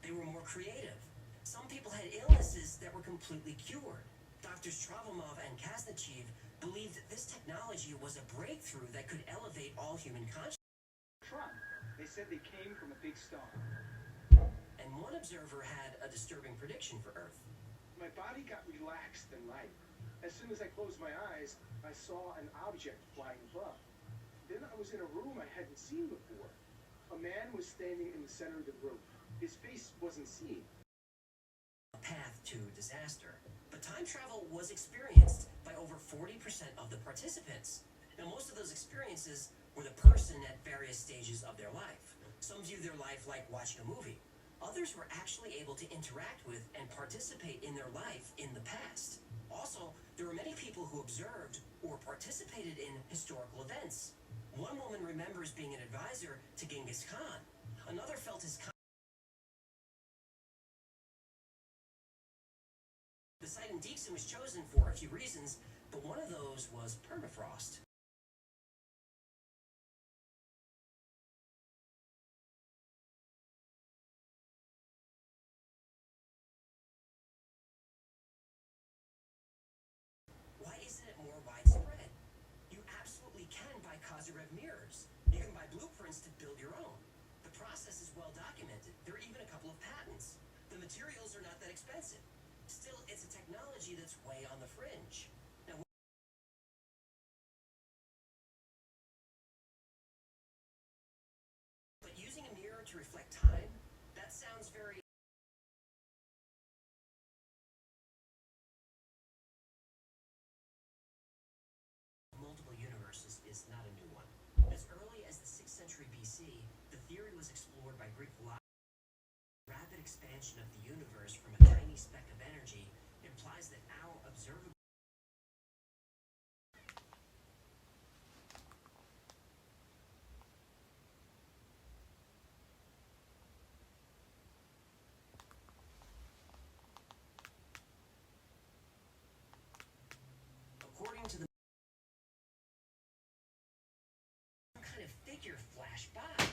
They were more creative. Some people had illnesses that were completely cured. Doctors Travamov and Kasnachev believed that this technology was a breakthrough that could elevate all human consciousness. Trump, they said they came from a big star. And one observer had a disturbing prediction for Earth. My body got relaxed and light. As soon as I closed my eyes, I saw an object flying above. Then I was in a room I hadn't seen before. A man was standing in the center of the room. His face wasn't seen. A path to disaster. But time travel was experienced by over 40% of the participants. Now, most of those experiences were the person at various stages of their life. Some view their life like watching a movie. Others were actually able to interact with and participate in their life in the past. Also, there were many people who observed or participated in historical events. One woman remembers being an advisor to Genghis Khan. Another felt his The site in Deakin was chosen for a few reasons, but one of those was permafrost. Why isn't it more widespread? You absolutely can buy Cagey-Dub mirrors. You can buy blueprints to build your own. The process is well documented. There are even a couple of patents. The materials are not that expensive. Still, it's a technology that's way on the fringe. Now, but using a mirror to reflect time, that sounds very... Multiple universes is not a new one. As early as the 6th century BC, the theory was explored by Greek philosophers. Rapid expansion of the universe from a tiny speck of energy implies that our observable according to the kind of figure flash by.